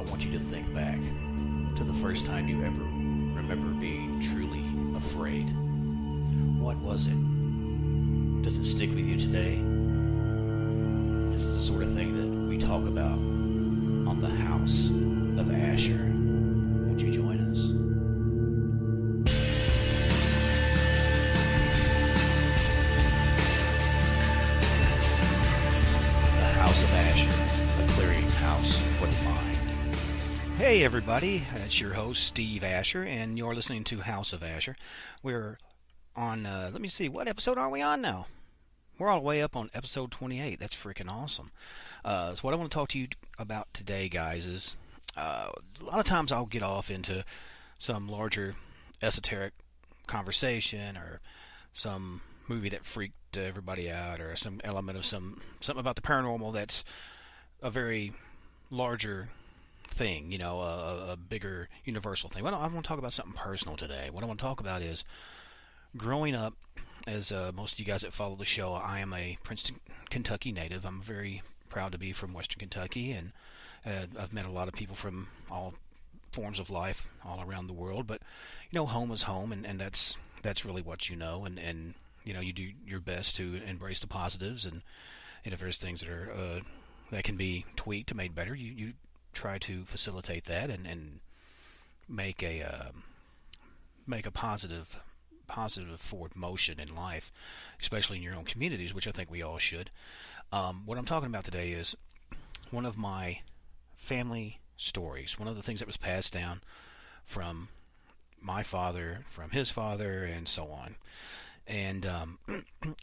want you to think back to the first time you ever remember being truly afraid. What was it? Does it stick with you today? This is the sort of thing that we talk about on the House of Asher. Won't you join us? The House of Asher, a clearinghouse for the mind. Hey everybody, it's your host Steve Asher, and you're listening to House of Asher. We're on, let me see, what episode are we on now? We're all the way up on episode 28. That's freaking awesome. So what I want to talk to you about today, guys, is a lot of times I'll get off into some larger esoteric conversation or some movie that freaked everybody out or some element of something about the paranormal that's a very larger thing, you know, a bigger universal thing. I want to talk about something personal today. What I want to talk about is growing up. As most of you guys that follow the show, I am a Princeton, Kentucky native. I'm very proud to be from Western Kentucky, and I've met a lot of people from all forms of life all around the world. But you know, home is home, and that's really what you know. And you know, you do your best to embrace the positives, and if there's things that are that can be tweaked or made better, you try to facilitate that and make a positive forward motion in life, especially in your own communities, which I think we all should. What I'm talking about today is one of my family stories, one of the things that was passed down from my father, from his father, and so on. And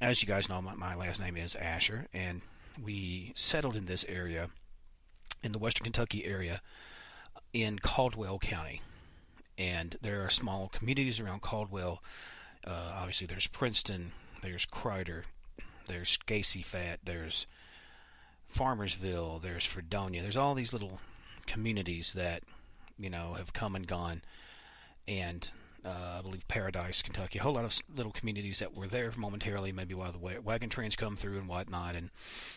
as you guys know, my last name is Asher, and we settled in this area, in the Western Kentucky area, in Caldwell County. And there are small communities around Caldwell. Obviously, there's Princeton, there's Crider, there's Gacy-Fat, there's Farmersville, there's Fredonia. There's all these little communities that, you know, have come and gone. And I believe Paradise, Kentucky, a whole lot of little communities that were there momentarily, maybe while the wagon trains come through and whatnot. And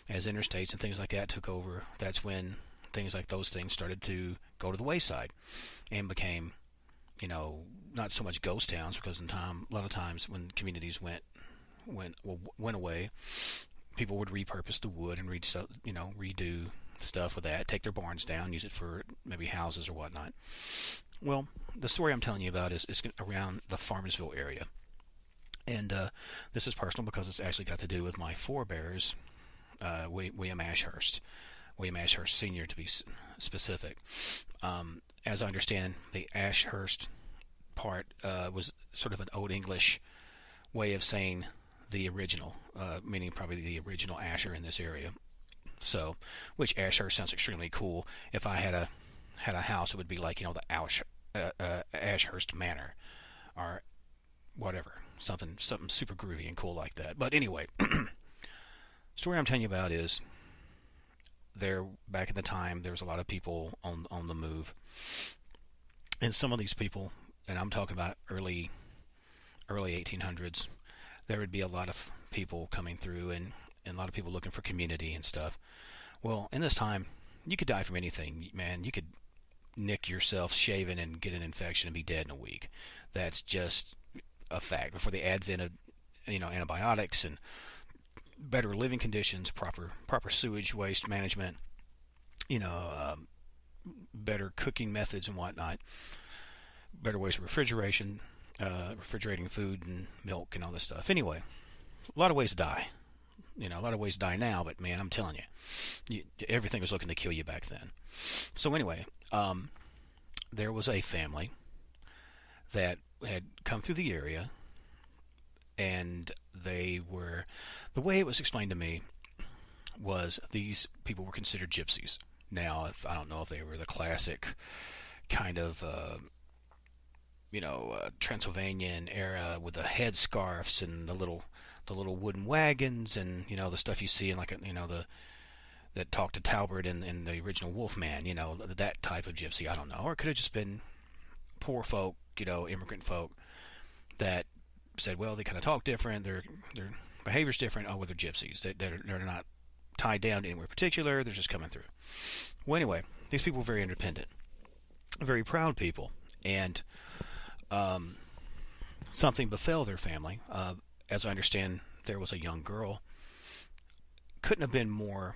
as interstates and things like that took over, that's when things like those things started to go to the wayside and became, you know, not so much ghost towns, because a lot of times when communities went away, people would repurpose the wood and redo stuff with that, take their barns down, use it for maybe houses or whatnot. Well, the story I'm telling you about is around the Farmersville area, and this is personal because it's actually got to do with my forebears, William Asherst Sr, to be specific. As I understand, the Asherst part was sort of an Old English way of saying the original, meaning probably the original Asher in this area. So, which Ashurst sounds extremely cool. If I had a house, it would be like, you know, the Ashurst Manor, or whatever, something super groovy and cool like that. But anyway, story I'm telling you about is, there, back in the time, there was a lot of people on the move, and some of these people, and I'm talking about early 1800s, there would be a lot of people coming through, and a lot of people looking for community and stuff. Well, in this time, you could die from anything, man. You could nick yourself shaving and get an infection and be dead in a week. That's just a fact. Before the advent of, you know, antibiotics and better living conditions, proper sewage waste management, you know, better cooking methods and whatnot, better ways of refrigerating food and milk and all this stuff. Anyway, a lot of ways to die. You know, a lot of ways to die now, but man, I'm telling you, everything was looking to kill you back then. So anyway, there was a family that had come through the area, and they were, the way it was explained to me was these people were considered gypsies. Now, I don't know if they were the classic kind of, Transylvanian era with the headscarves and the little wooden wagons and, you know, the stuff you see in that talked to Talbot in the original Wolfman, you know, that type of gypsy. I don't know. Or it could have just been poor folk, you know, immigrant folk that said, well, they kind of talk different, their behavior's different. They're gypsies. They're not tied down to anywhere particular. They're just coming through. Well, anyway, these people were very independent, very proud people, and um, something befell their family. As I understand, there was a young girl, couldn't have been more,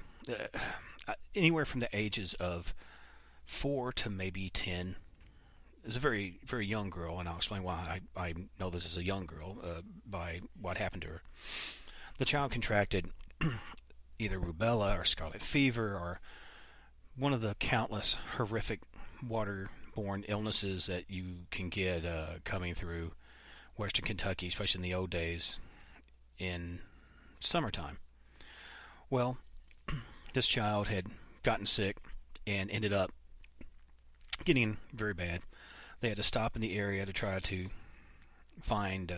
anywhere from the ages of 4 to maybe 10. It's a very, very young girl, and I'll explain why I know this is a young girl by what happened to her. The child contracted either rubella or scarlet fever or one of the countless horrific waterborne illnesses that you can get coming through western Kentucky, especially in the old days in summertime. Well, this child had gotten sick and ended up getting very bad. They had to stop in the area to try to find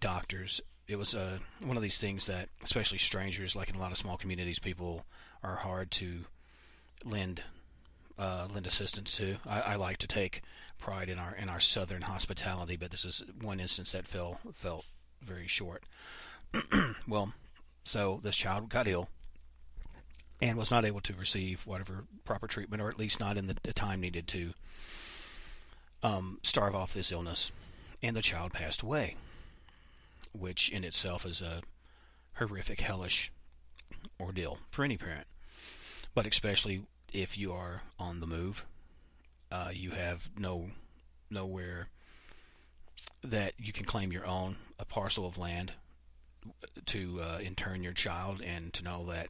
doctors. It was one of these things that, especially strangers, like in a lot of small communities, people are hard to lend assistance to. I like to take pride in our southern hospitality, but this is one instance that felt very short. Well, so this child got ill and was not able to receive whatever proper treatment, or at least not in the time needed to starve off this illness, and the child passed away, which in itself is a horrific, hellish ordeal for any parent, but especially if you are on the move. You have nowhere that you can claim your own, a parcel of land to intern your child, and to know that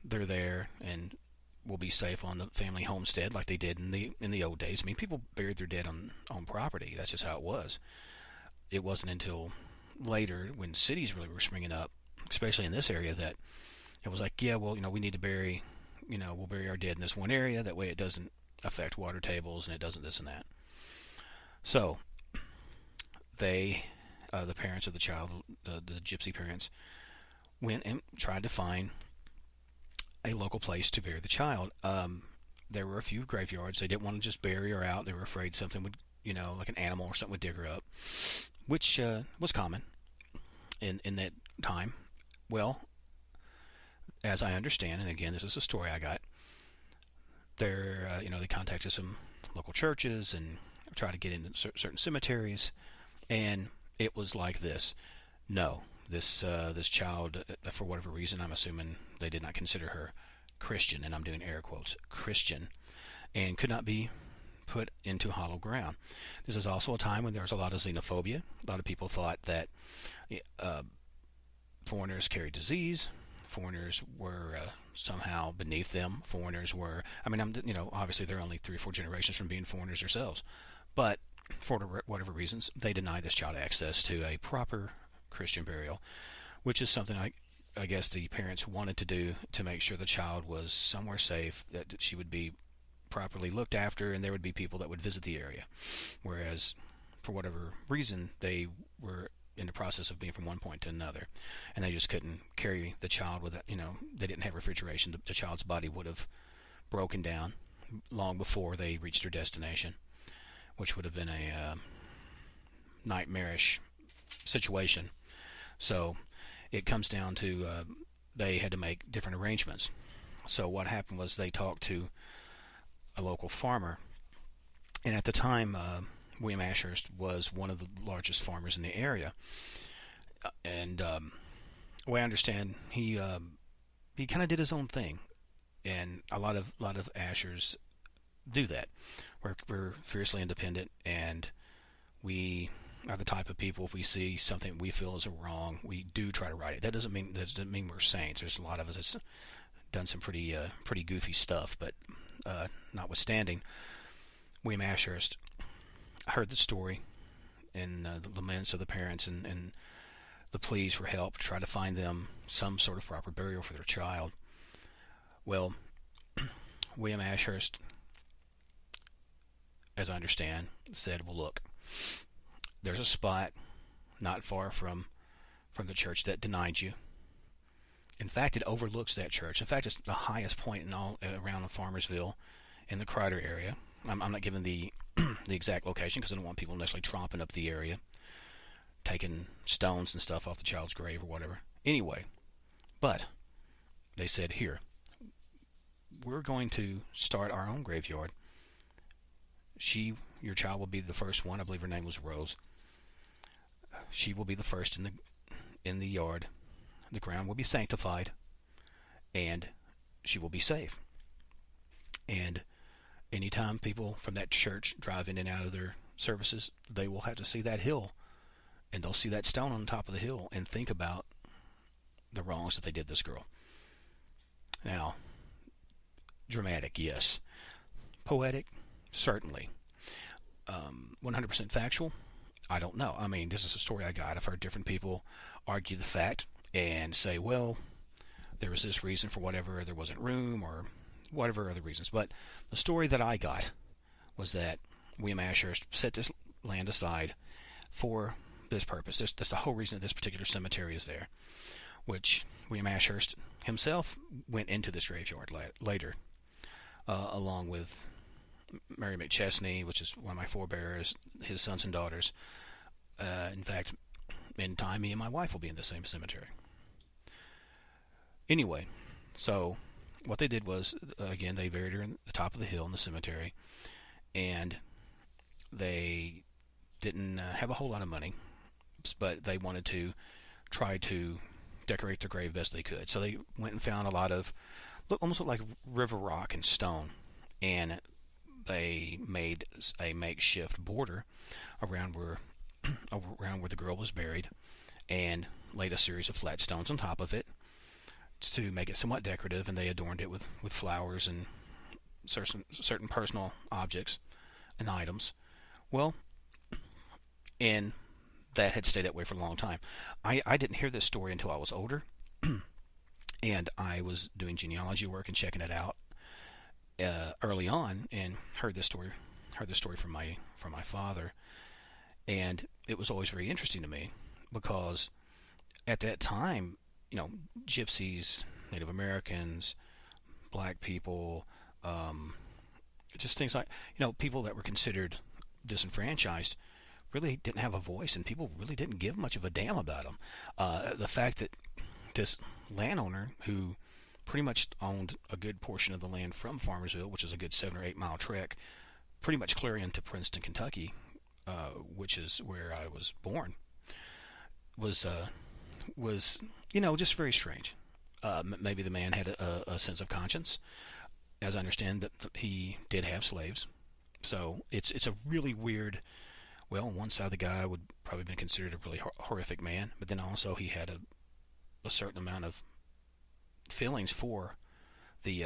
they're there and will be safe on the family homestead like they did in the old days. I mean, people buried their dead on property. That's just how it was. It wasn't until later, when cities really were springing up, especially in this area, that it was like, yeah, well, we need to bury, we'll bury our dead in this one area. That way it doesn't affect water tables, and it doesn't this and that. So they, the parents of the child, the Gypsy parents, went and tried to find a local place to bury the child. There were a few graveyards. They didn't want to just bury her out. They were afraid something would, like an animal or something would dig her up, which was common in that time. Well, as I understand, and again, this is a story I got, they contacted some local churches and tried to get into certain cemeteries, and it was like this. No, this child, for whatever reason, I'm assuming they did not consider her Christian, and I'm doing air quotes, Christian, and could not be put into hollow ground. This is also a time when there was a lot of xenophobia. A lot of people thought that foreigners carried disease. Foreigners were somehow beneath them. Foreigners were, obviously they're only 3 or 4 generations from being foreigners themselves, but for whatever reasons, they denied this child access to a proper Christian burial, which is something I guess the parents wanted to do to make sure the child was somewhere safe, that she would be properly looked after, and there would be people that would visit the area. Whereas, for whatever reason, they were in the process of being from one point to another, and they just couldn't carry the child with it. They didn't have refrigeration. The child's body would have broken down long before they reached their destination, which would have been a nightmarish situation. So it comes down to they had to make different arrangements. So what happened was they talked to a local farmer, and at the time William Asherst was one of the largest farmers in the area, and the way I understand, he kind of did his own thing, and a lot of Ashers do that. We're fiercely independent, and we are the type of people, if we see something we feel is wrong, we do try to right it. That doesn't mean we're saints. There's a lot of us that's done some pretty goofy stuff, but notwithstanding, William Asherst heard the story and the laments of the parents and the pleas for help to try to find them some sort of proper burial for their child. Well, William Asherst, as I understand, said, well, look, there's a spot not far from the church that denied you. In fact, it overlooks that church. In fact, it's the highest point in all around Farmersville in the Crider area. I'm not giving the exact location because I don't want people necessarily tromping up the area, taking stones and stuff off the child's grave or whatever. Anyway, but they said, here, we're going to start our own graveyard. Your child will be the first one. I believe her name was Rose. She will be the first in the yard. The ground will be sanctified, and she will be safe. And anytime people from that church drive in and out of their services, they will have to see that hill, and they'll see that stone on top of the hill and think about the wrongs that they did this girl. Now, dramatic, yes. Poetic, certainly. 100% factual? I don't know. I mean, this is a story I got. I've heard different people argue the fact and say, well, there was this reason for whatever, there wasn't room, or whatever other reasons. But the story that I got was that William Asherst set this land aside for this purpose. That's the whole reason that this particular cemetery is there, which William Asherst himself went into this graveyard later, along with Mary McChesney, which is one of my forebears, his sons and daughters. In fact, in time, me and my wife will be in the same cemetery. Anyway, so what they did was, again, they buried her in the top of the hill in the cemetery, and they didn't have a whole lot of money, but they wanted to try to decorate their grave best they could. So they went and found a lot of, almost looked like river rock and stone, and they made a makeshift border around where the girl was buried, and laid a series of flat stones on top of it to make it somewhat decorative, and they adorned it with flowers and certain personal objects and items. Well, and that had stayed that way for a long time. I didn't hear this story until I was older, and I was doing genealogy work and checking it out early on, and heard this story from my father, and it was always very interesting to me, because at that time, Gypsies, Native Americans, black people, just things like, people that were considered disenfranchised really didn't have a voice, and people really didn't give much of a damn about them. The fact that this landowner, who pretty much owned a good portion of the land from Farmersville, which is a good 7 or 8 mile trek, pretty much clear into Princeton, Kentucky, which is where I was born, was just very strange. Maybe the man had a sense of conscience. As I understand, that he did have slaves. So it's a really weird. Well, on one side, the guy would probably have been considered a really horrific man, but then also he had a certain amount of feelings for the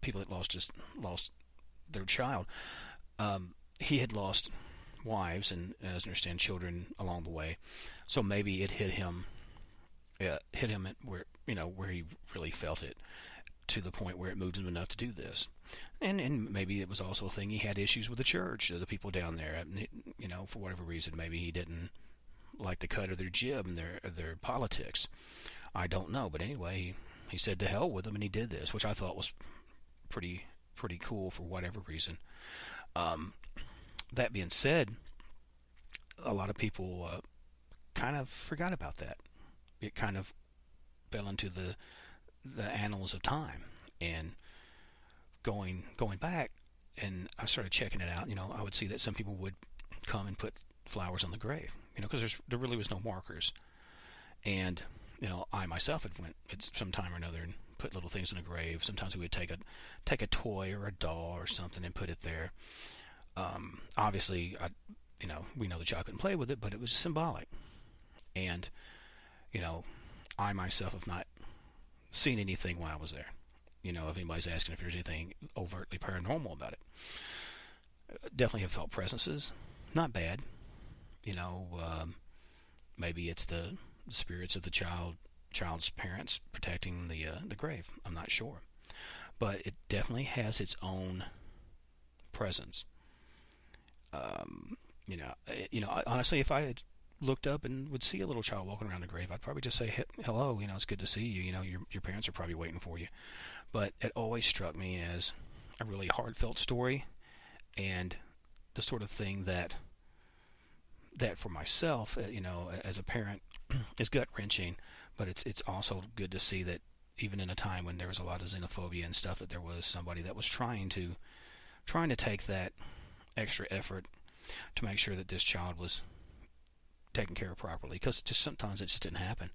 people that lost their child. He had lost wives and, as I understand, children along the way, so maybe it hit him at where he really felt it, to the point where it moved him enough to do this. And maybe it was also a thing, he had issues with the church, the people down there, for whatever reason. Maybe he didn't like the cut of their jib and their politics. I don't know, but anyway, he said to hell with them, and he did this, which I thought was pretty cool for whatever reason. That being said, a lot of people kind of forgot about that. It kind of fell into the annals of time, and going back, and I started checking it out. I would see that some people would come and put flowers on the grave, because there really was no markers. And I myself had went at some time or another and put little things in a grave. Sometimes we would take a toy or a doll or something and put it there. Obviously, we know the child couldn't play with it, but it was symbolic. And I myself have not seen anything while I was there. If anybody's asking if there's anything overtly paranormal about it, definitely have felt presences. Not bad. Maybe it's the spirits of the child's parents protecting the grave. I'm not sure, but it definitely has its own presence. Honestly, if I had looked up and would see a little child walking around the grave, I'd probably just say, hello, it's good to see you. Your parents are probably waiting for you. But it always struck me as a really heartfelt story, and the sort of thing that for myself, as a parent, is gut wrenching. But it's also good to see that even in a time when there was a lot of xenophobia and stuff, that there was somebody that was trying to take that extra effort to make sure that this child was taken care of properly, because just sometimes it just didn't happen.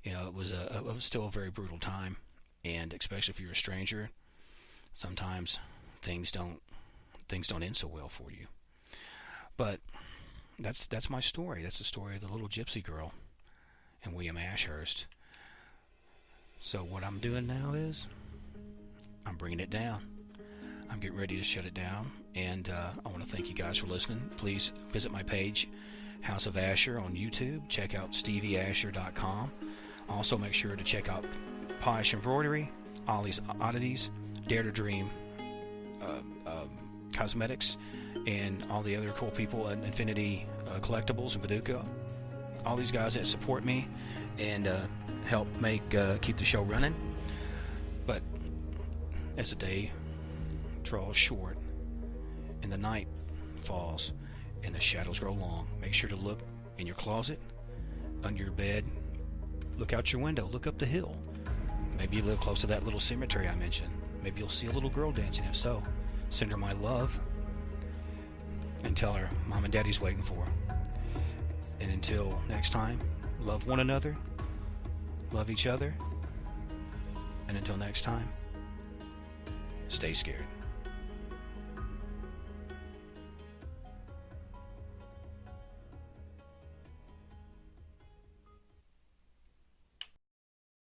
It was still a very brutal time, and especially if you're a stranger, sometimes things don't end so well for you. But that's my story. That's the story of the little gypsy girl and William Asherst. So what I'm doing now is I'm bringing it down. I'm getting ready to shut it down, and I want to thank you guys for listening. Please visit my page, House of Asher, on YouTube. Check out stevieasher.com. Also, make sure to check out Posh Embroidery, Ollie's Oddities, Dare to Dream Cosmetics, and all the other cool people at Infinity Collectibles in Paducah. All these guys that support me and help keep the show running. But as the day draws short and the night falls and the shadows grow long, make sure to look in your closet, under your bed, look out your window, look up the hill. Maybe you live close to that little cemetery I mentioned. Maybe you'll see a little girl dancing. If so, send her my love and tell her Mom and Daddy's waiting for her. And until next time, love one another, love each other, and until next time, stay scared.